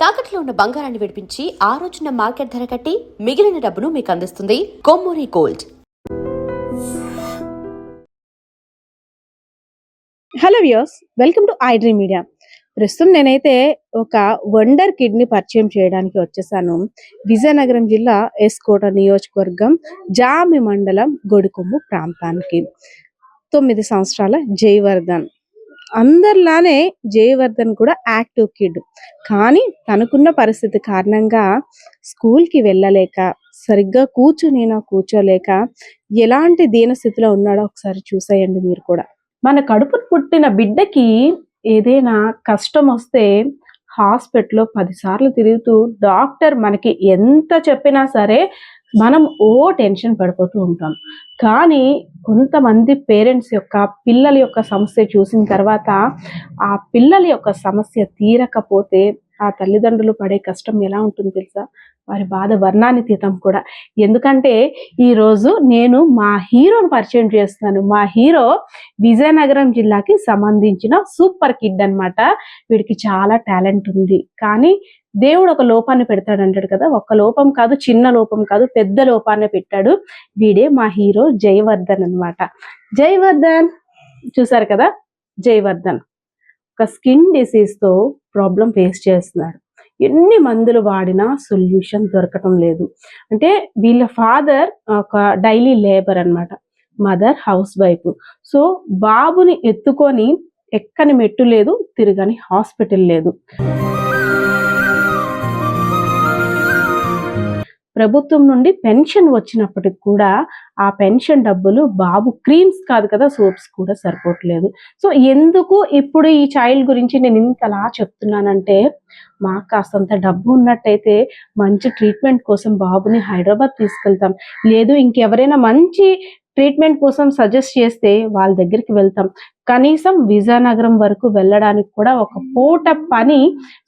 తాకట్లో ఉన్న బంగారాన్ని విడిపించి ఆ రోజున మార్కెట్ ధర కట్టి మిగిలిన డబ్బును మీకు అందిస్తుంది Kommuri gold. Hello viewers, welcome to iDream media. ప్రస్తుతం నేనైతే ఒక వండర్ కిడ్ని పరిచయం చేయడానికి వచ్చేసాను. విజయనగరం జిల్లా ఎస్కోట నియోజకవర్గం జామి మండలం గొడికొమ్ము ప్రాంతానికి. 9 సంవత్సరాల జయవర్ధన్. అందరిలానే జయవర్ధన్ కూడా యాక్టివ్ కిడ్, కానీ తనకున్న పరిస్థితి కారణంగా స్కూల్కి వెళ్ళలేక, సరిగ్గా కూర్చోలేక ఎలాంటి దీనస్థితిలో ఉన్నాడో ఒకసారి చూసేయండి మీరు కూడా. మన కడుపు పుట్టిన బిడ్డకి ఏదైనా కష్టం వస్తే హాస్పిటల్లో 10 సార్లు తిరుగుతూ డాక్టర్ మనకి ఎంత చెప్పినా సరే మనం టెన్షన్ పడిపోతూ ఉంటాం. కానీ కొంతమంది పేరెంట్స్ యొక్క పిల్లల యొక్క సమస్య చూసిన తర్వాత ఆ పిల్లల యొక్క సమస్య తీరకపోతే ఆ తల్లిదండ్రులు పడే కష్టం ఎలా ఉంటుంది తెలుసా? వారి బాధ వర్ణానితీతం కూడా. ఎందుకంటే ఈరోజు నేను మా హీరోని పరిచయం చేస్తున్నాను. మా హీరో విజయనగరం జిల్లాకి సంబంధించిన సూపర్ కిడ్ అన్నమాట. వీడికి చాలా టాలెంట్ ఉంది, కానీ దేవుడు ఒక లోపాన్ని పెడతాడు అంటాడు కదా. ఒక్క లోపం కాదు, చిన్న లోపం కాదు, పెద్ద లోపాన్ని పెట్టాడు. వీడే మా హీరో జయవర్ధన్ అన్నమాట. జయవర్ధన్ చూసారు కదా, జయవర్ధన్ ఒక స్కిన్ డిసీజ్తో ప్రాబ్లం ఫేస్ చేస్తున్నాడు. ఎన్ని మందులు వాడినా సొల్యూషన్ దొరకటం లేదు. అంటే వీళ్ళ ఫాదర్ ఒక డైలీ లేబర్ అన్నమాట, మదర్ హౌస్ వైఫ్. సో బాబుని ఎత్తుకొని ఎక్కని మెట్టు లేదు, తిరగని హాస్పిటల్ లేదు. ప్రభుత్వం నుండి పెన్షన్ వచ్చినప్పటికి కూడా ఆ పెన్షన్ డబ్బులు బాబు క్రీమ్స్ కాదు కదా, సోప్స్ కూడా సరిపోవట్లేదు. సో ఎందుకు ఇప్పుడు ఈ చైల్డ్ గురించి నేను ఇంతలా చెప్తున్నానంటే, మాకు కాస్తంత డబ్బు ఉన్నట్టయితే మంచి ట్రీట్మెంట్ కోసం బాబుని హైదరాబాద్ తీసుకెళ్తాం, లేదు ఇంకెవరైనా మంచి ట్రీట్మెంట్ కోసం సజెస్ట్ చేస్తే వాళ్ళ దగ్గరికి వెళ్తాం. కనీసం విజయనగరం వరకు వెళ్ళడానికి కూడా ఒక పూట పని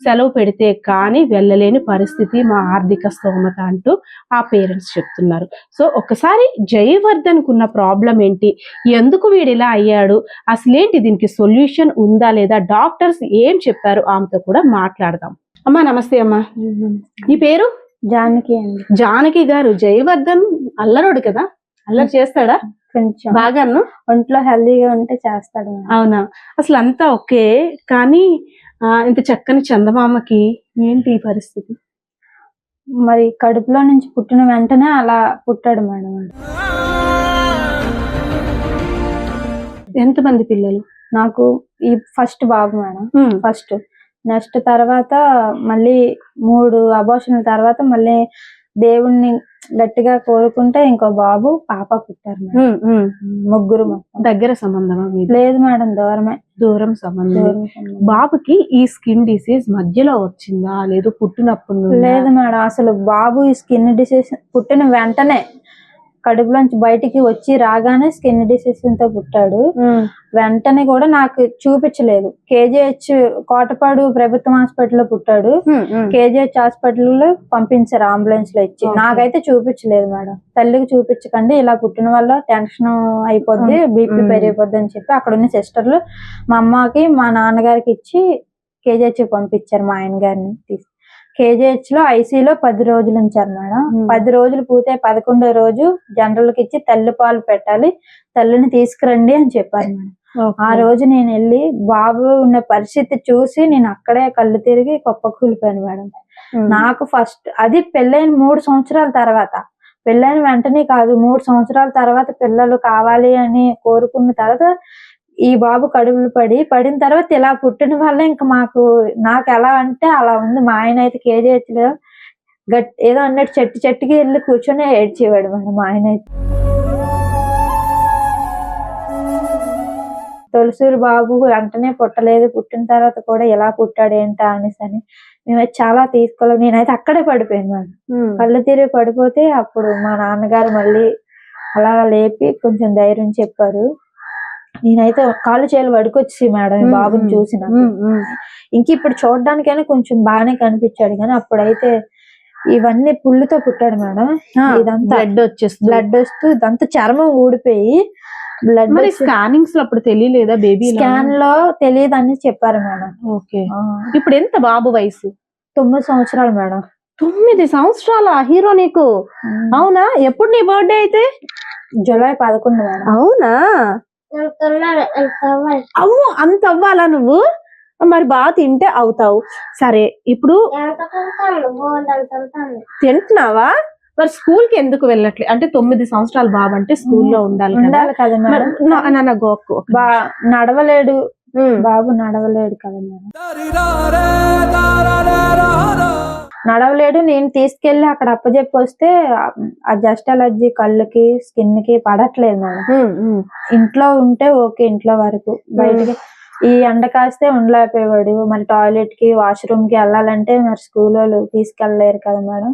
సెలవు పెడితే కానీ వెళ్ళలేని పరిస్థితి మా ఆర్థిక స్తోమత అంటూ ఆ పేరెంట్స్ చెప్తున్నారు. సో ఒకసారి జయవర్ధన్కు ఉన్న ప్రాబ్లం ఏంటి, ఎందుకు వీడు ఇలా అయ్యాడు, అసలేంటి, దీనికి సొల్యూషన్ ఉందా లేదా, డాక్టర్స్ ఏం చెప్పారు, ఆమెతో కూడా మాట్లాడదాం. అమ్మా నమస్తే. అమ్మా ఈ పేరు? జానకి అండి. జానకి గారు, జయవర్ధన్ అల్లరోడు కదా, అల్లరి చేస్తాడా? కొంచెం బాగాను. ఒంట్లో హెల్దీగా ఉంటే చేస్తాడు. అవునా? అసలు అంతా ఓకే, కానీ ఇంత చక్కని చందమామకి ఏంటి ఈ పరిస్థితి? మరి కడుపులో నుంచి పుట్టిన వెంటనే అలా పుట్టాడు మేడం. ఎంతమంది పిల్లలు? నాకు ఈ ఫస్ట్ బాబు మేడం. ఫస్ట్ నెక్స్ట్ తర్వాత మళ్ళీ 3 అబార్షన్ల తర్వాత మళ్ళీ దేవుణ్ణి గట్టిగా కోరుకుంటే ఇంకో బాబు పాప పుట్టారు మేడం. ముగ్గురు మొత్తం. దగ్గర సంబంధమా? లేదు మేడం, దూరమే. దూరం సంబంధం. బాబుకి ఈ స్కిన్ డిసీజ్ మధ్యలో వచ్చిందా, లేదు పుట్టినప్పుడు? లేదు మేడం, అసలు బాబు ఈ స్కిన్ డిసీజ్ పుట్టిన వెంటనే కడుపులోంచి బయటికి వచ్చి రాగానే స్కిన్ డిసీజ్ తో పుట్టాడు. వెంటనే కూడా నాకు చూపించలేదు. KGH కోటపాడు ప్రభుత్వ హాస్పిటల్లో పుట్టాడు. KGH హాస్పిటల్లో పంపించారు అంబులెన్స్ లో ఇచ్చి. నాకైతే చూపించలేదు మేడం. తల్లికి చూపించకండి, ఇలా పుట్టిన వల్ల టెన్షన్ అయిపోద్ది, BP పెరిగిపోద్ది అని చెప్పి అక్కడ ఉన్న సిస్టర్లు మా అమ్మకి మా నాన్నగారికి ఇచ్చి KGH పంపించారు. మా ఆయన గారిని తీసుకు KGH లో ICలో 10 రోజులు ఉంచారు మేడం. 10 రోజులు పూర్తి 11వ రోజు జనరల్కి ఇచ్చి తల్లి పాలు పెట్టాలి, తల్లిని తీసుకురండి అని చెప్పారు మేడం. ఆ రోజు నేను వెళ్ళి బాబు ఉన్న పరిస్థితి చూసి నేను అక్కడే కళ్ళు తిరిగి కుప్పకూలిపోయాను మేడం. నాకు ఫస్ట్ అది పెళ్ళైన 3 సంవత్సరాల తర్వాత, పెళ్ళైన వెంటనే కాదు, 3 సంవత్సరాల తర్వాత పిల్లలు కావాలి అని కోరుకున్న తర్వాత ఈ బాబు కడుపులు పడిన తర్వాత ఇలా పుట్టిన వల్ల ఇంకా నాకు ఎలా అంటే అలా ఉంది. మా ఆయన అయితే KGH లో ఏదో అన్నట్టు చెట్టుకి వెళ్ళి కూర్చొని ఏడ్చేవాడు మేడం. మా ఆయన అయితే తొలిసూరు బాబు వెంటనే పుట్టలేదు, పుట్టిన తర్వాత కూడా ఎలా పుట్టాడు ఏంటా అనేసి అని మేమైతే చాలా తీసుకోలేదు. నేనైతే అక్కడే పడిపోయాను మేడం. కళ్ళు తిరిగి పడిపోతే అప్పుడు మా నాన్నగారు మళ్ళీ అలా లేపి కొంచెం ధైర్యం చెప్పారు. నేనైతే కాళ్ళు చేలు వడుకొచ్చి మేడం ఈ బాబుని చూసిన. ఇంక ఇప్పుడు చూడడానికైనా కొంచెం బాగానే కనిపించాడు, కానీ అప్పుడైతే ఇవన్నీ పుల్లుతో పుట్టాడు మేడం. ఇదంతా బ్లడ్ వస్తూ ఇదంతా చర్మం ఊడిపోయి బ్లడ్. స్కానింగ్స్ లో అప్పుడు తెలియలేదా బేబీ? స్కాన్ లో తెలియదు అని చెప్పారు మేడం. ఓకే. ఇప్పుడు ఎంత బాబు వయసు? 9 సంవత్సరాలు మేడం. 9 సంవత్సరాల హీరో నీకు? అవునా? ఎప్పుడు నీ బర్త్డే అయితే? July 11 madam. అవునా? అమ్మో, అంత అవ్వాలా నువ్వు? మరి బాగా తింటే అవుతావు. సరే, ఇప్పుడు తింటున్నావా? మరి స్కూల్ కి ఎందుకు వెళ్ళట్లేదు? అంటే 9 సంవత్సరాల బాబు అంటే స్కూల్లో ఉండాలి కదా మేడం. నాన్న గోక్కు నడవలేడు బాబు, నడవలేడు కదా మేడం. నడవలేడు. నేను తీసుకెళ్లి అక్కడ అప్పచెప్పి వస్తే ఆ జస్ట్ అలర్జీ కళ్ళకి స్కిన్ కి పడట్లేదు మేడం. ఇంట్లో ఉంటే ఓకే, ఇంట్లో వరకు. బయటికి ఈ ఎండ కాస్తే ఉండలేకపోయేవాడు. మరి టాయిలెట్ కి వాష్రూమ్ కి వెళ్ళాలంటే మరి స్కూల్ వాళ్ళు తీసుకెళ్ళలేరు కదా మేడం.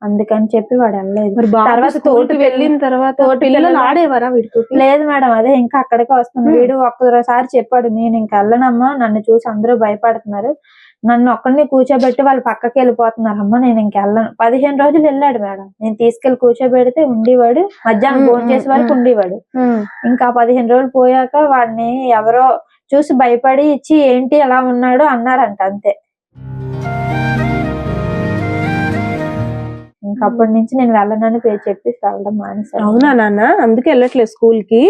అందుకని చెప్పి వాడు వెళ్ళలేదు. తర్వాత తోటి వెళ్ళిన తర్వాత పిల్లలు ఆడేవారా వీడితో? లేదు మేడం, అదే ఇంకా అక్కడికే వస్తుంది. వీడు ఒక్కసారి చెప్పాడు, నేను ఇంకా వెళ్ళనమ్మా, నన్ను చూసి అందరూ భయపడుతున్నారు, నన్ను ఒక్కడిని కూర్చోబెట్టి వాళ్ళు పక్కకి వెళ్ళిపోతున్నారు అమ్మా, నేను ఇంక వెళ్ళను. 15 రోజులు వెళ్ళాడు మేడం. నేను తీసుకెళ్లి కూర్చోబెడితే ఉండేవాడు, మధ్యాహ్నం భోజనం చేసే వరకు ఉండేవాడు. ఇంకా 15 రోజులు పోయాక వాడిని ఎవరో చూసి భయపడి ఇచ్చి ఏంటి ఎలా ఉన్నాడు అన్నారంట, అంతే. ఇంకప్పటి నుంచి నేను వెళ్ళనని చెప్పి వెళ్ళడం మానేశాను. అవునా నాన్న? అందుకే వెళ్ళట్లేదు స్కూల్ కి?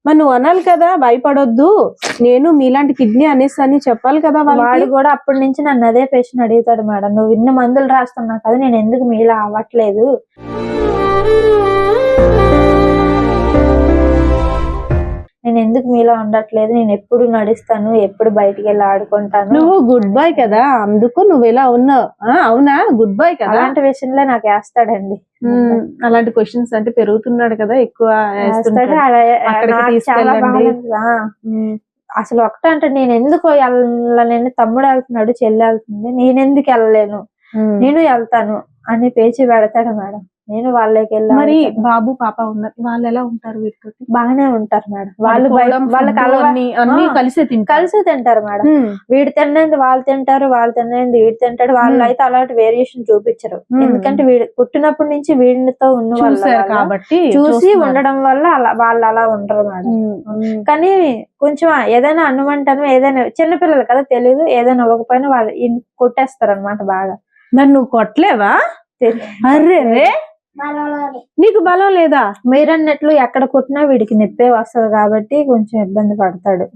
మరి నువ్వు అనాలి కదా, భయపడొద్దు, నేను మీలాంటి కిడ్నీ అనేసి అని చెప్పాలి కదా. వాడు కూడా అప్పటి నుంచి నన్ను అదే పేషెంట్ అడుగుతాడు మేడం, నువ్వు ఇన్ని మందులు రాస్తున్నావు కదా, నేను ఎందుకు మీలా అవ్వట్లేదు, నేను ఎందుకు మీలో ఉండట్లేదు, నేను ఎప్పుడు నడుస్తాను, ఎప్పుడు బయటికి వెళ్ళి ఆడుకుంటాను. నువ్వు గుడ్ బాయ్ కదా, అందుకు నువ్వు ఇలా ఉన్నావు. అవునా? గుడ్ బాయ్ కదా. అలాంటి విషయంలో నాకు వేస్తాడండి. అలాంటి క్వశ్చన్స్ అంటే పెరుగుతున్నాడు కదా, ఎక్కువ అసలు ఒకటంటే నేను ఎందుకు వెళ్ళలేను, తమ్ముడు వెళ్తున్నాడు, చెల్లి వెళ్తుంది, నేనెందుకు వెళ్ళలేను, నేను వెళ్తాను అని పేచి పెడతాడు మేడం. నేను వాళ్ళకి వెళ్ళి. మరి బాబు పాప ఉన్నారు, వాళ్ళు ఎలా ఉంటారు వీటితో? బాగానే ఉంటారు మేడం. వాళ్ళు కలిసి తింటారు మేడం. వీడు తిన్నది వాళ్ళు తింటారు, వాళ్ళు తిన్నది వీడు తింటాడు. వాళ్ళు అయితే అలాంటి వేరియేషన్ చూపించరు, ఎందుకంటే వీడు పుట్టినప్పటి నుంచి వీడితో ఉన్న వాళ్ళు కాబట్టి చూసి ఉండడం వల్ల వాళ్ళు అలా ఉండరు మేడం. కానీ కొంచెం ఏదైనా అనుమంటాను, ఏదైనా చిన్నపిల్లలు కదా తెలియదు, ఏదైనా అవ్వకపోయినా వాళ్ళు కొట్టేస్తారు అనమాట బాగా. మరి నువ్వు కొట్టలేవా? అర్రే రే, నీకు బలం లేదా? మీరన్నట్లు ఎక్కడ కొట్టినా వీడికి నొప్పే వస్తుంది కాబట్టి కొంచెం ఇబ్బంది పడతాడు.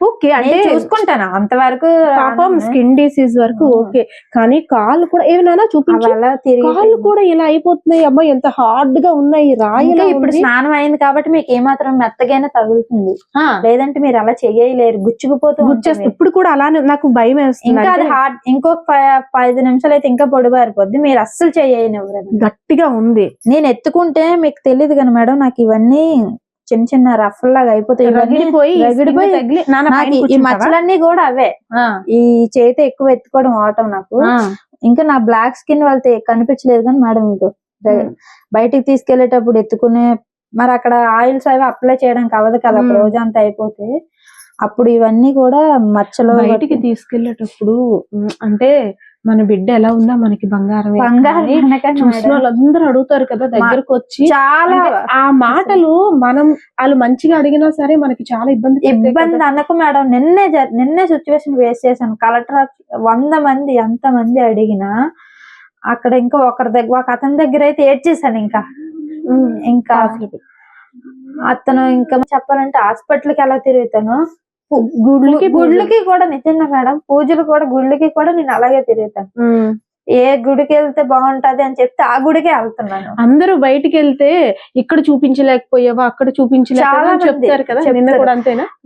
ఓకే, అంటే చూసుకుంటాను అంతవరకు. పాపం స్కిన్ డిసీజ్ వరకు ఓకే, కానీ కాళ్ళు కూడా ఏమైనా చూపించు, కాళ్ళు కూడా ఇలా అయిపోతున్నాయి. అమ్మా, ఎంత హార్డ్ గా ఉన్నాయి, రాయిలా. ఇప్పుడు స్నానం అయింది కాబట్టి మీకు ఏమాత్రం మెత్తగైనా తగులుతుంది, లేదంటే మీరు అలా చేయలేరు, గుచ్చుకుపోతుంది. ఇప్పుడు కూడా అలానే నాకు భయం వేస్తుంది. ఇంకా అది హార్డ్, ఇంకొక 5 నిమిషాలు అయితే ఇంకా పొడిబారిపోద్ది. మీరు అస్సలు చేయనివ్వరు, గట్టిగా ఉంది. నేను ఎత్తుకుంటే మీకు తెలియదు కానీ మేడం, నాకు ఇవన్నీ చిన్న చిన్న రఫ్ లాగా అయిపోతాయి. ఈ మచ్చలన్నీ కూడా అవే. ఈ చేతి ఎక్కువ ఎత్తుకోవడం అవటం నాకు. ఇంకా నా బ్లాక్ స్కిన్ వాళ్ళతో కనిపించలేదు కానీ మేడం, మీకు బయటికి తీసుకెళ్లేటప్పుడు ఎత్తుకునే, మరి అక్కడ ఆయిల్స్ అవి అప్లై చేయడానికి అవ్వదు కదా, రోజంతా అయిపోతే. అప్పుడు ఇవన్నీ కూడా మచ్చలు. బయటికి తీసుకెళ్లేటప్పుడు అంటే మన బిడ్డ ఎలా ఉన్నా మనకి బంగారం చూసిన వాళ్ళందరూ అడుగుతారు కదా దగ్గరకు వచ్చి. చాలా ఆ మాటలు మనం వాళ్ళు మంచిగా అడిగినా సరే మనకి చాలా ఇబ్బంది అనకు మేడం. నిన్నే సిచ్యువేషన్ ఫేస్ చేశాను. కలెక్టర్ 100 మంది ఎంతమంది అడిగినా అక్కడ ఇంకా ఒక అతని దగ్గర అయితే ఏడ్చేసాను. ఇంకా అతను ఇంకా చెప్పాలంటే హాస్పిటల్కి ఎలా తిరుగుతాను, గుళ్ళకి కూడా నిజంగా మేడం, పూజలు కూడా గుళ్ళకి కూడా నేను అలాగే తిరుగుతాను. ఏ గుడికి వెళ్తే బాగుంటది అని చెప్తే ఆ గుడికే వెళ్తున్నాను. అందరూ బయటికి వెళ్తే ఇక్కడ చూపించలేకపోయావా, అక్కడ చూపించలేకపోయావా చెప్తారు కదా,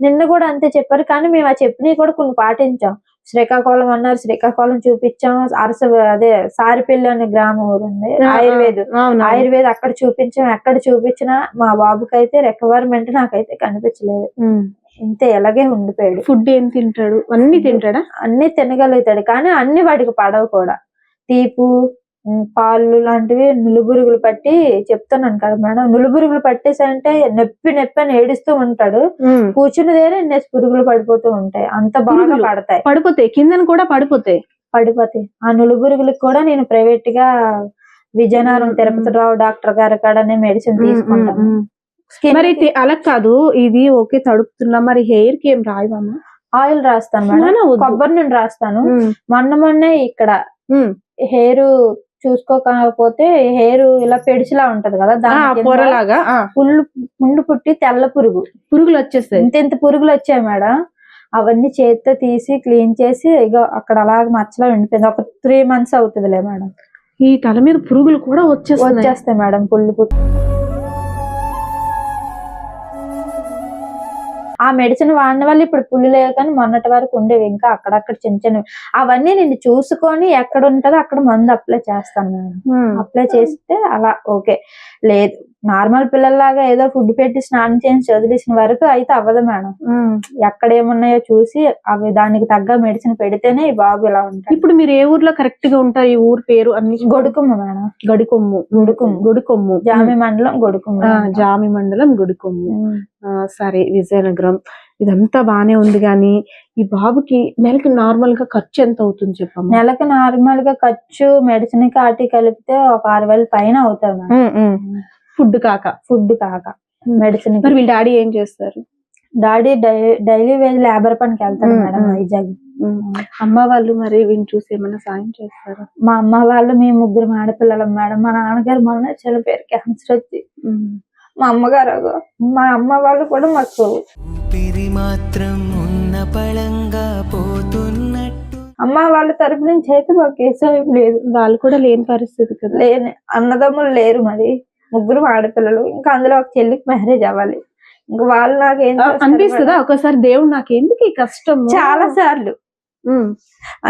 నిన్న కూడా అంతే చెప్పారు. కానీ మేము ఆ చెప్పినవి కూడా కొన్ని పాటించాం. శ్రీకాకుళం అన్నారు, శ్రీకాకుళం చూపించాం. అదే సారిపల్లి అనే గ్రామం ఉంది, ఆయుర్వేద అక్కడ చూపించాం. ఎక్కడ చూపించినా మా బాబుకి అయితే రికవర్మెంట్ నాకైతే కనిపించలేదు. ఇంతే ఎలాగే ఉండిపోయాడు. ఫుడ్ ఏం తింటాడు? అన్ని తింటాడా? అన్ని తినగలుగుతాడు, కానీ అన్ని వాటికి పడవు కూడా. తీపు, పాలు లాంటివి నులుబురుగులు పట్టి చెప్తున్నాను కదా మేడం, నులుబురుగులు పట్టేసంటే నొప్పి అని ఏడుస్తూ ఉంటాడు. కూర్చుని దేనే పురుగులు పడిపోతూ ఉంటాయి, అంత బాగా పడిపోతాయి, కింద కూడా పడిపోతాయి. ఆ నులుబురుగులకు కూడా నేను ప్రైవేట్ గా విజయనగరం తిరుపతి రావు డాక్టర్ గారి కాడనే మెడిసిన్ తీసుకుంటాను. Skin మరి అలా కాదు, ఇది ఓకే తడుపుతున్నా, మరి హెయిర్ కి ఏం రాయవమ్మా? ఆయిల్ రాస్తాను మేడం, నానా వద్దు. కొబ్బరి నూనె రాస్తాను. మొన్నే ఇక్కడ హెయిర్ చూసుకోకపోతే హెయిర్ ఇలా పెడిచిలా ఉంటది కదా, దాని పొరలాగా పుండు పుట్టి తెల్ల పురుగులు వచ్చేస్తాయి. ఇంత పురుగులు వచ్చాయి మేడం. అవన్నీ చేతితో తీసి క్లీన్ చేసి ఇక అక్కడ అలాగ మచ్చలా ఉండిపోయింది. ఒక 3 months అవుతుందిలే మేడం. ఈ తల మీద పురుగులు కూడా వచ్చేస్తాయి మేడం, పుళ్ళు. ఆ మెడిసిన్ వాడిన వల్ల ఇప్పుడు పుల్లు లేవు, కానీ మొన్నటి వరకు ఉండేవి ఇంకా అక్కడక్కడ చిన్న చిన్నవి. అవన్నీ నేను చూసుకొని ఎక్కడ ఉంటుందో అక్కడ మందు అప్లై చేస్తాను మేడం. అప్లై చేస్తే అలా ఓకే. లేదు నార్మల్ పిల్లల్లాగా ఏదో ఫుడ్ పెట్టి స్నానం చేసి వదిలేసిన వరకు అయితే అవ్వదు మేడం. ఎక్కడ ఏమున్నాయో చూసి అవి దానికి తగ్గ మెడిసిన్ పెడితేనే ఈ బాబు ఇలా ఉంటాయి. ఇప్పుడు మీరు ఏ ఊర్లో కరెక్ట్ గా ఉంటారు? ఈ ఊరు పేరు అన్ని గొడుకొమ్ము మేడం. గుడికొమ్ము జామి మండలం గొడుకొమ్ము. జామి మండలం గుడికొమ్ము. సరే, విజయనగరం. ఇదంతా బానే ఉంది, గానీ ఈ బాబుకి నెలకి నార్మల్ గా ఖర్చు ఎంత అవుతుంది చెప్పమ్మా? నెలకి నార్మల్ గా ఖర్చు మెడిసిన్ కాటి కలిపితే ఒక 6,000 పైన అవుతుంది. ఫుడ్ కాక మెడిసిన్. మరి వీళ్ళ డాడీ ఏం చేస్తారు? డాడీ డైలీ వేజ్ లేబర్ పనికి వెళ్తారు మేడం, వైజాగ్. అమ్మ వాళ్ళు మరి వీళ్ళు చూసి ఏమైనా సాయం చేస్తారు? మా అమ్మ వాళ్ళు మేము 3 ఆడపిల్లలం మేడం. మా నాన్నగారు మొన్న చనిపోయారు, క్యాన్సర్ వచ్చి. మా అమ్మగారు, మా అమ్మ వాళ్ళు కూడా మాకు మాత్రం ఉన్న పళంగా పోతున్నట్టు. అమ్మ వాళ్ళ తరపు నుంచి అయితే మాకు ఏ సాయం లేదు. వాళ్ళు కూడా లేని పరిస్థితి కదా. లేని అన్నదమ్ములు లేరు, మరి 3 ఆడపిల్లలు. ఇంకా అందులో ఒక చెల్లికి మ్యారేజ్ అవ్వాలి. ఇంకా వాళ్ళు నాకేం అనిపిస్తుందా ఒకసారి, దేవుడు నాకెందుకు ఈ కష్టం? చాలా సార్లు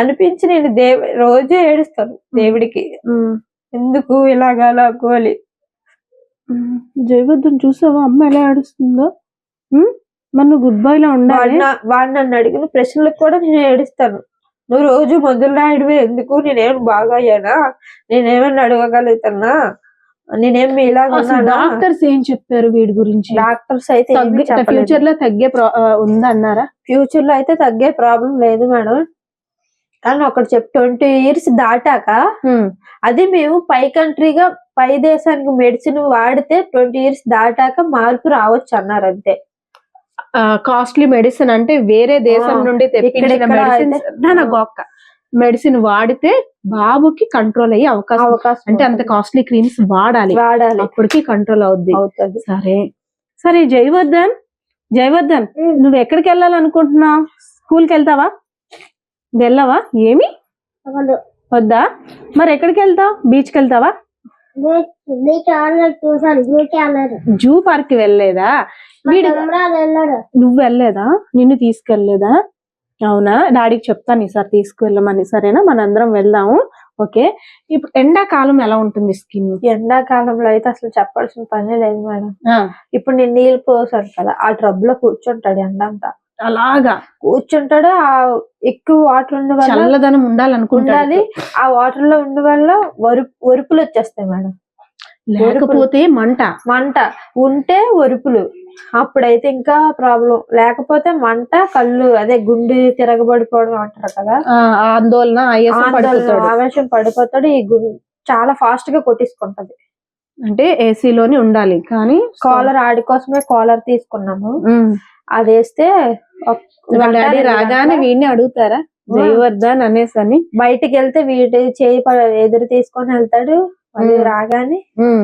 అనిపించి నేను రోజు ఏడుస్తాను దేవుడికి, ఎందుకు ఇలాగా నాకు అని. జయవర్ధన్ చూసావా అమ్మ ఎలా ఏడుస్తుందో? మన గుడ్ బాయ్ లా ఉండాలి. వాడు నన్ను అడిగిన ప్రశ్నలకు కూడా నేను ఏడుస్తాను. నువ్వు రోజు మొదలు రాయడమే ఎందుకు? నేనేం బాగా అయ్యానా? నేనేమన్నా అడగగలుగుతానా? నేనేమి ఇలాగ డాక్టర్స్ ఏం చెప్పారు వీడి గురించి? డాక్టర్స్ అయితే ఫ్యూచర్ లో తగ్గే ఉందన్నారా? ఫ్యూచర్ లో అయితే తగ్గే ప్రాబ్లం లేదు మేడం, కానీ ఒకటి 20 years దాటాక అది మేము పై కంట్రీగా పై దేశానికి మెడిసిన్ వాడితే 20 years దాటాక మార్పు రావచ్చు అన్నారు. అంతే. కాస్ట్లీ మెడిసిన్ అంటే వేరే దేశం నుండి తెప్పించిన మెడిసిన్ వాడితే బాబుకి కంట్రోల్ అయ్యే అవకాశం. అంటే అంత కాస్ట్లీ క్రీమ్స్ వాడాలి, అప్పటికి కంట్రోల్ అవుద్ది. సరే జయవర్ధన్, నువ్వు ఎక్కడికి వెళ్ళాలనుకుంటున్నావు? స్కూల్కి వెళ్తావా? వెళ్ళవా? ఏమి వద్దా? మరి ఎక్కడికి వెళ్తావు? బీచ్కి వెళ్తావా? జూ పార్క్ కి వెళ్ళలేదా? నువ్వు వెళ్ళలేదా? నిన్ను తీసుకెళ్ళలేదా? అవునా? డాడీకి చెప్తాను ఈసారి తీసుకువెళ్ళమని. సరేనా? మనందరం వెళ్దాము. ఓకే. ఇప్పుడు ఎండాకాలం ఎలా ఉంటుంది స్కిన్? ఎండాకాలంలో అయితే అసలు చెప్పాల్సిన పనే లేదు మేడం. ఇప్పుడు నేను నీళ్ళు పోసాను కదా, ఆ ట్రబ్ లో కూర్చుంటాడు ఎండంతా, అలాగా కూర్చుంటాడు. ఆ ఎక్కువ వాటర్ ఉండే వల్ల చల్లదనం ఉండాలి. ఆ వాటర్ లో ఉండే వల్ల ఒరుపులు వచ్చేస్తాయి మేడం. లేకపోతే మంట ఉంటే ఒరుపులు, అప్పుడైతే ఇంకా ప్రాబ్లం. లేకపోతే మంట, కళ్ళు అదే గుండె తిరగబడిపోవడం అంటారు కదా, ఆందోళన, ఆవేశం పడిపోతాడు. ఈ చాలా ఫాస్ట్ గా కొట్టించుకుంటది. అంటే ఏసీలోనే ఉండాలి. కానీ కాలర్, ఆడి కోసమే కాలర్ తీసుకున్నాము. అది వేస్తే డాడీ రాగానే వీడిని అడుగుతారా జయవర్ధన్ అనేసి అని? బయటికి వెళ్తే వీడి చేయి ఎదురు తీసుకొని వెళ్తాడు, మళ్ళీ రాగానే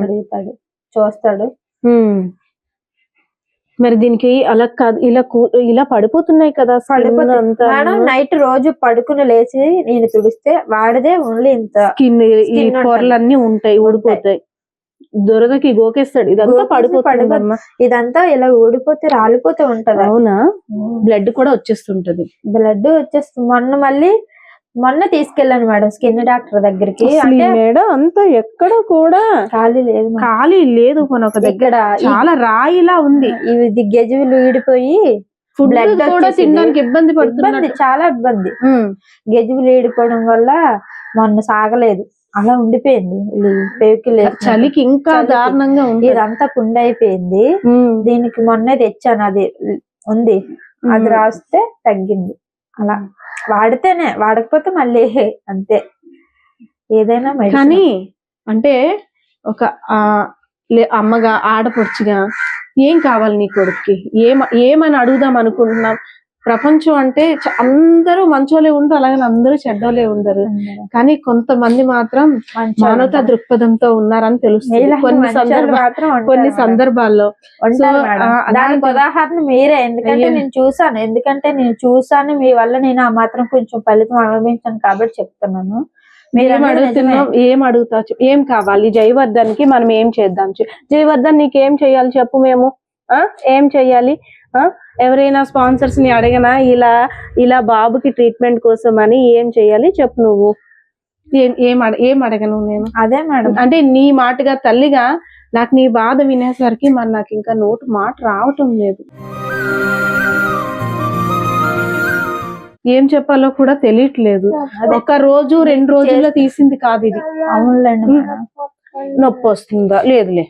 అడుగుతాడు, చూస్తాడు. మరి దీనికి అలా కాదు, ఇలా పడిపోతున్నాయి కదా మేడం. నైట్ రోజు పడుకుని లేచి నేను తుడిస్తే వాడిదే ఓన్లీ ఇంత స్కిన్, ఈ పొరలన్నీ ఉంటాయి, ఊడిపోతాయి. దురదకి గోకేస్తాడు. ఇదంతా పడిపోతుంది. ఇదంతా ఇలా ఊడిపోతే రాలిపోతే ఉంటది. అవునా? బ్లడ్ కూడా వచ్చేస్తుంటది. మొన్న తీసుకెళ్ళాను మేడం స్కిన్ డాక్టర్ దగ్గరికి. మేడం అంతా ఎక్కడ కూడా ఖాళీ లేదు. ఒక దగ్గర చాలా రాయిలా ఉంది. ఇది గెజువులు ఈడిపోయి బ్లడ్ కూడా తినడానికి ఇబ్బంది పడుతుంది, చాలా ఇబ్బంది. గెజువులు ఈడిపోవడం వల్ల మొన్న సాగలేదు, అలా ఉండిపోయింది. చలికి ఇంకా దారుణంగా ఉంది. ఇదంతా పుండు అయిపోయింది. దీనికి మొన్నే తెచ్చాను, అది ఉంది, అది రాస్తే తగ్గింది. అలా వాడితేనే, వాడకపోతే మళ్ళీ అంతే. ఏదైనా కానీ అంటే ఒక అమ్మగా, ఆడపడుచుగా ఏం కావాలి నీ కొడుక్కి? ఏమని అడుగుదాం అనుకుంటున్నాం? ప్రపంచం అంటే అందరూ మంచోలే ఉండరు, అలాగే అందరూ చెడ్డోలే ఉండరు. కానీ కొంతమంది మాత్రం మానవతా దృక్పథంతో ఉన్నారని తెలుస్తుంది కొన్ని సందర్భాల్లో. దానికి ఉదాహరణ మీరే. ఎందుకంటే నేను చూసాను మీ వల్ల నేను ఆ మాత్రం కొంచెం ఫలితం అనుభవించాను కాబట్టి చెప్తున్నాను. ఏం అడుగుతా? ఏం కావాలి జయవర్ధన్కి? మనం ఏం చేద్దాం? జయవర్ధన్ నీకేం చెయ్యాలి చెప్పు? మేము ఏం చెయ్యాలి? ఎవరైనా స్పాన్సర్స్ ని అడిగినా ఇలా బాబుకి ట్రీట్మెంట్ కోసం అని ఏం చెయ్యాలి చెప్పు? నువ్వు ఏం అడగను నేను. అదే మేడం, అంటే నీ మాటగా తల్లిగా నాకు నీ బాధ వినేసరికి మరి నాకు ఇంకా నోటు మాట రావటం లేదు. ఏం చెప్పాలో కూడా తెలియట్లేదు. ఒక రోజు 2 రోజుల్లో తీసింది కాదు ఇది. అవునులేండి. నొప్పి వస్తుందా? లేదులే.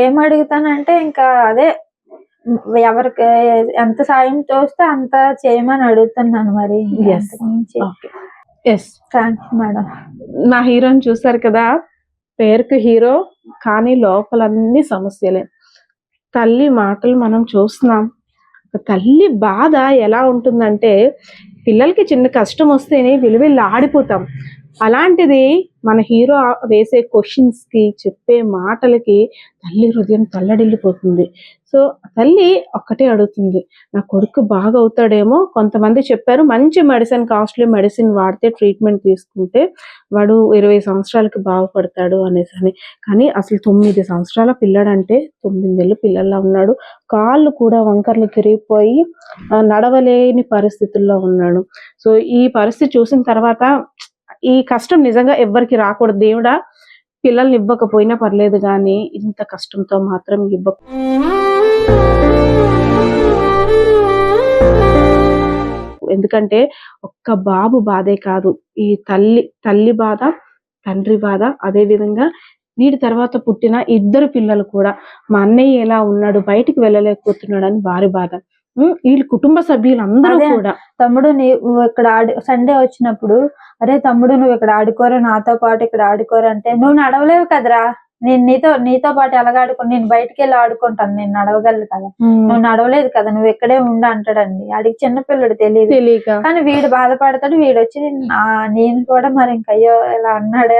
ఏం అడుగుతానంటే ఇంకా అదే ఎవరికి ఎంత సాయం తోస్తే అంత చేయమని అడుగుతున్నాను. మరి థ్యాంక్స్ మేడం. నా హీరోని చూసారు కదా, పేరుకి హీరో కానీ లోపలన్నీ సమస్యలే. తల్లి మాటలు మనం చూస్తున్నాం. తల్లి బాధ ఎలా ఉంటుందంటే పిల్లలకి చిన్న కష్టం వస్తేనే విలువిల్లు ఆడిపోతాం. అలాంటిది మన హీరో వేసే క్వశ్చన్స్ కి చెప్పే మాటలకి తల్లి హృదయం తల్లడిల్లిపోతుంది. సో తల్లి ఒక్కటే అడుగుతుంది, నా కొడుకు బాగా అవుతాడేమో. కొంతమంది చెప్పారు మంచి మెడిసిన్, కాస్ట్లీ మెడిసిన్ వాడితే ట్రీట్మెంట్ తీసుకుంటే వాడు 20 సంవత్సరాలకి బాగుపడతాడు అనేసి. కానీ అసలు 9 సంవత్సరాల పిల్లడంటే 9 నెలల పిల్లల్లా ఉన్నాడు. కాళ్ళు కూడా వంకర్లు తిరిగిపోయి నడవలేని పరిస్థితుల్లో ఉన్నాడు. సో ఈ పరిస్థితి చూసిన తర్వాత ఈ కష్టం నిజంగా ఎవ్వరికి రాకూడదు. దేవుడా పిల్లల్ని ఇవ్వకపోయినా పర్లేదు కానీ ఇంత కష్టంతో మాత్రం ఇవ్వకు. ఎందుకంటే ఒక్క బాబు బాధే కాదు, ఈ తల్లి బాధ, తండ్రి బాధ, అదే విధంగా వీడి తర్వాత పుట్టిన 2 పిల్లలు కూడా మా అన్నయ్య ఎలా ఉన్నాడు, బయటికి వెళ్ళలేకపోతున్నాడు అని వారి బాధ. వీళ్ళ కుటుంబ సభ్యులందరూ కూడా తమ్ముడు నువ్వు ఇక్కడ సండే వచ్చినప్పుడు, అరే తమ్ముడు నువ్వు ఇక్కడ ఆడుకోరా, నాతో పాటు ఇక్కడ ఆడుకోరా అంటే, నువ్వు నడవలేవు కదరా, నేను నీతో పాటు ఎలాగ ఆడుకుని నేను బయటికి వెళ్ళి ఆడుకుంటాను, నేను నడవగలను కదా, నువ్వు నడవలేదు కదా, నువ్వు ఇక్కడే ఉండు అంటాడండి. ఆడికి చిన్నపిల్లడు తెలియక, కానీ వీడు బాధపడతాడు. వీడు వచ్చి నేను కూడా మరి ఇంకయ్యో ఇలా అన్నాడా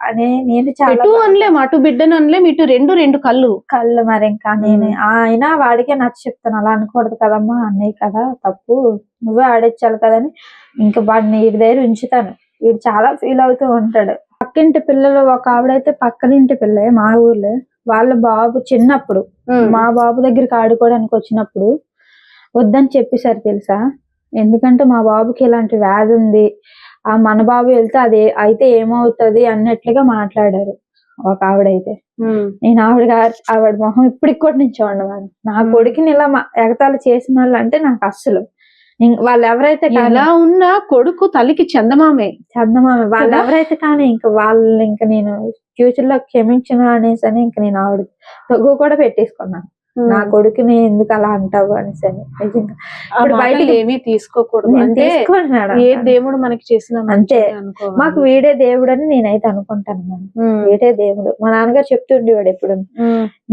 అని నేను చాలా అనలేము. అటు బిడ్డను అనలేము, ఇటు రెండు కళ్ళు మరి ఇంకా నేను ఆయన వాడికే నచ్చ చెప్తాను, అలా అనకూడదు కదమ్మా, అన్నయ్య కదా తప్పు, నువ్వే ఆడించాలి కదని ఇంకా వాడిని వీడి దగ్గర ఉంచుతాను. వీడు చాలా ఫీల్ అవుతూ ఉంటాడు. పక్కింటి పిల్లలు, ఒక ఆవిడైతే పక్కనింటి పిల్లే మా ఊర్లో, వాళ్ళ బాబు చిన్నప్పుడు మా బాబు దగ్గరికి ఆడుకోవడానికి వచ్చినప్పుడు వద్దని చెప్పేశారు తెలుసా. ఎందుకంటే మా బాబుకి ఇలాంటి వ్యాధి ఉంది, మన బాబు వెళ్తే అది అయితే ఏమవుతుంది అన్నట్లుగా మాట్లాడారు ఒక ఆవిడైతే. నేను ఆవిడ మొహం ఇప్పటికి కూడా నేను చూడవాడు. నా కొడుకుని ఇలా ఎగతాళి చేసిన వాళ్ళు అంటే నాకు అస్సలు, వాళ్ళు ఎవరైతే ఎలా ఉన్నా కొడుకు తల్లికి చందమామే వాళ్ళు ఎవరైతే కానీ ఇంకా వాళ్ళు ఇంకా నేను ఫ్యూచర్ లో క్షమించిన అనేసి అని ఇంకా నేను ఆవిడ తగ్గు కూడా పెట్టేసుకున్నాను. నా కొడుకుని ఎందుకు అలా అంటావు అనేసి. నిజంగా ఇప్పుడు బయటకి ఏమీ తీసుకోకూడదు, ఏ దేవుడు మనకి చేసిన అంతే, మాకు వీడే దేవుడు అని నేనైతే అనుకుంటాను. వీడే దేవుడు. మా నాన్నగారు చెప్తుండేవాడు ఎప్పుడు,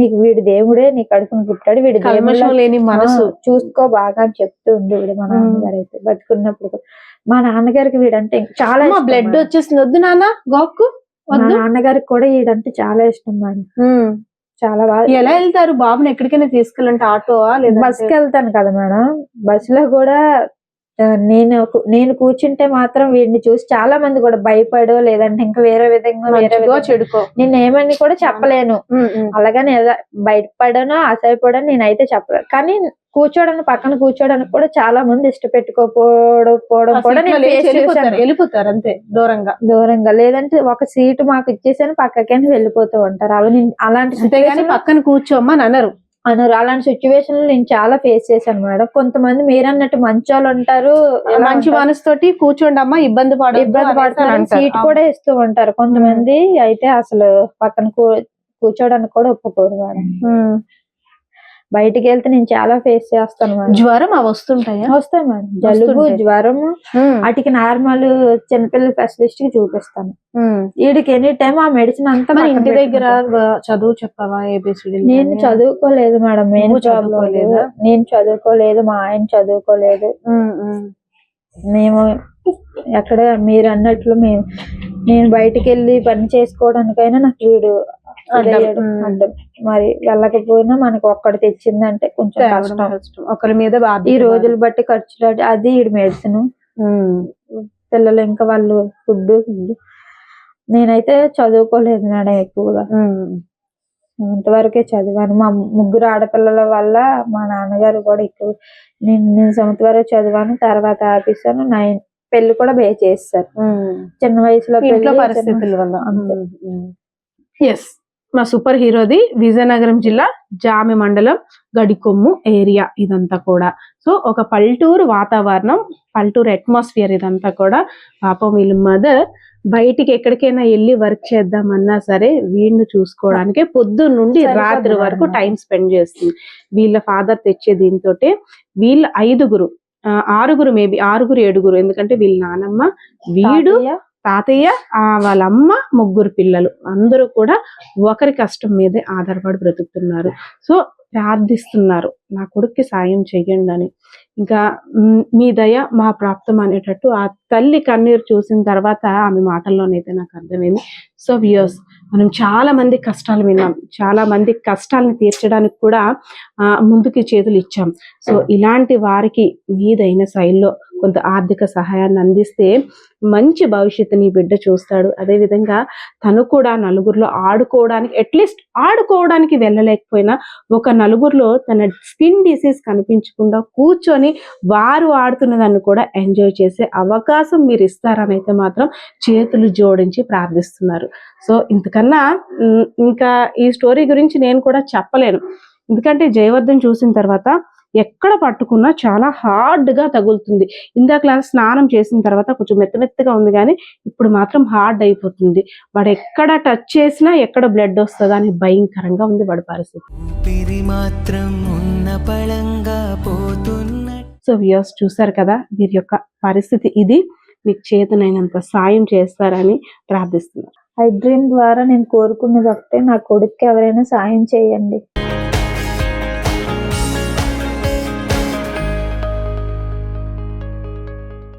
నీకు వీడి దేవుడే నీ కడుపును పుట్టాడు, వీడి దేవుడు లేని మనసు చూసుకో బాగా అని చెప్తూ ఉండేవాడు మా నాన్నగారు అయితే బతుకున్నప్పుడు. మా నాన్నగారికి వీడంటే చాలా బ్లడ్ వచ్చేసింది, వద్దు నాన్న గోక్కు. మా నాన్నగారికి కూడా వీడంటే చాలా ఇష్టం మేడం. చాలా బాగా. ఎలా వెళ్తారు బాబుని ఎక్కడికైనా తీసుకెళ్ళంటే? ఆటోవా లేదా బస్కి వెళ్తాను కదా మేడం. బస్ లో కూడా నేను కూర్చుంటే మాత్రం వీడిని చూసి చాలా మంది కూడా భయపడో లేదంటే ఇంకా వేరే విధంగా చెడుకో నేను ఏమని కూడా చెప్పలేను. అలాగని భయపడనో అసహ్యపడనో నేనైతే చెప్పలేను. కానీ పక్కన కూర్చోడానికి కూడా చాలా మంది ఇష్టపెట్టుకోపోవడం కూడా వెళ్ళిపోతారు అంతే దూరంగా. లేదంటే ఒక సీటు మాకు ఇచ్చేసాను పక్కకైనా వెళ్ళిపోతూ ఉంటారు. అలాంటి పక్కన కూర్చోమ్మని అనరు. అలాంటి సిచ్యువేషన్ లో నేను చాలా ఫేస్ చేశాను మేడం. కొంతమంది మీరన్నట్టు మంచోళ్ళు ఉంటారు, మంచి మనసుతోటి కూర్చోండి అమ్మా, ఇబ్బంది పడుతున్నారు సీట్ కూడా ఇస్తూ ఉంటారు. కొంతమంది అయితే అసలు పక్కన కూర్చోడానికి కూడా ఒప్పుకోరు మేడం. బయటికి వెళ్తే నేను చాలా ఫేస్ చేస్తాను మేడం. జ్వరం అవి వస్తుంటాయా? వస్తాయి మేడం, జలుబు వస్తుంటాయి. జ్వరము వాటికి నార్మల్ చిన్నపిల్లల స్పెషలిస్ట్ కి చూపిస్తాను. ఉమ్. వీడికి ఎనీ టైం ఆ మెడిసిన్ అంతా మరి పక్కన ఇంటి దగ్గర పెట్టుకుంటాను. చదువు చెప్పవా? ఏబిసిడి నేను చదువుకోలేదు మేడం, మెయిన్ నువ్వు ప్రాబ్లం చదువుకోలేదా? నేను చదువుకోలేదు, మా ఆయన చదువుకోలేదు. మేము ఎక్కడ మీరు అన్నట్లు నేను బయటికి వెళ్ళి పని చేసుకోవడానికైనా నాకు వీడు ఇదయ్యాడు, అడ్డం. మరి వెళ్ళకపోయినా మనకు ఒక్కటి తెచ్చిందంటే కొంచెం కష్టం. ఒకరి మీద ఈ రోజులు బట్టి ఖర్చులు అది ఈడు మెడిసిన్, పిల్లలు ఇంకా వాళ్ళు ఫుడ్. నేనైతే చదువుకోలేదు మేడం ఎక్కువగా, అంతవరకే చదివాను. మా ముగ్గురు ఆడపిల్లల వల్ల మా నాన్నగారు కూడా ఎక్కువ నేను 7th వరకు చదివాను, తర్వాత ఆపేసాను. 9 పెళ్లి కూడా చేస్తారు చిన్న వయసులో, పరిస్థితుల వల్ల. అంతే. ఎస్, మా సూపర్ హీరోది విజయనగరం జిల్లా జామి మండలం గడికొమ్ము ఏరియా ఇదంతా కూడా. సో ఒక పల్లెటూరు వాతావరణం, పల్లెటూరు అట్మాస్ఫియర్ ఇదంతా కూడా. పాపం వీళ్ళ మదర్ బయటికి ఎక్కడికైనా వెళ్ళి వర్క్ చేద్దామన్నా సరే వీడిని చూసుకోవడానికి పొద్దున్న నుండి రాత్రి వరకు టైం స్పెండ్ చేస్తుంది. వీళ్ళ ఫాదర్ తెచ్చే దీంతో వీళ్ళ 5 6 మేబీ 6 7, ఎందుకంటే వీళ్ళ నానమ్మ, వీడు, తాతయ్య, వాళ్ళ అమ్మ, 3 పిల్లలు అందరూ కూడా ఒకరి కష్టం మీదే ఆధారపడి బ్రతుకుతున్నారు. సో ప్రార్థిస్తున్నారు, నా కొడుక్కి సాయం చెయ్యండి అని. ఇంకా మీ దయ మా ప్రాప్తం అనేటట్టు ఆ తల్లి కన్నీరు చూసిన తర్వాత ఆమె మాటల్లోనైతే నాకు అర్థమైంది. సో వ్యూయర్స్, మనం చాలా మంది కష్టాలు విన్నాం, చాలా మంది కష్టాలను తీర్చడానికి కూడా ముందుకి చేతులు ఇచ్చాం. సో ఇలాంటి వారికి మీదైన శైలిలో కొంత ఆర్థిక సహాయాన్ని అందిస్తే మంచి భవిష్యత్తుని బిడ్డ చూస్తాడు. అదేవిధంగా తను కూడా నలుగురిలో ఆడుకోవడానికి, అట్లీస్ట్ ఆడుకోవడానికి వెళ్ళలేకపోయినా ఒక నలుగురిలో తన స్కిన్ డిసీజ్ కనిపించకుండా కూర్చొని వారు ఆడుతున్న దాన్ని కూడా ఎంజాయ్ చేసే అవకాశం మీరు ఇస్తారని అయితే మాత్రం చేతులు జోడించి ప్రార్థిస్తున్నారు. సో ఇంతకన్నా ఇంకా ఈ స్టోరీ గురించి నేను కూడా చెప్పలేను, ఎందుకంటే జయవర్ధన్ చూసిన తర్వాత ఎక్కడ పట్టుకున్నా చాలా హార్డ్ గా తగులుతుంది. ఇందాక స్నానం చేసిన తర్వాత కొంచెం మెత్తగా ఉంది, కానీ ఇప్పుడు మాత్రం హార్డ్ అయిపోతుంది. వాడు ఎక్కడ టచ్ చేసినా ఎక్కడ బ్లడ్ వస్తుందా అని భయంకరంగా ఉంది వాడి పరిస్థితి. సో వ్యూయర్స్ చూసారు కదా, వీరి యొక్క పరిస్థితి ఇది. మీకు చేతనైనంత సాయం చేస్తారని ప్రార్థిస్తున్నారు. ఐ డ్రీమ్ ద్వారా నేను కోరుకున్నది ఒకటే, నా కొడుక్కి ఎవరైనా సాయం చేయండి.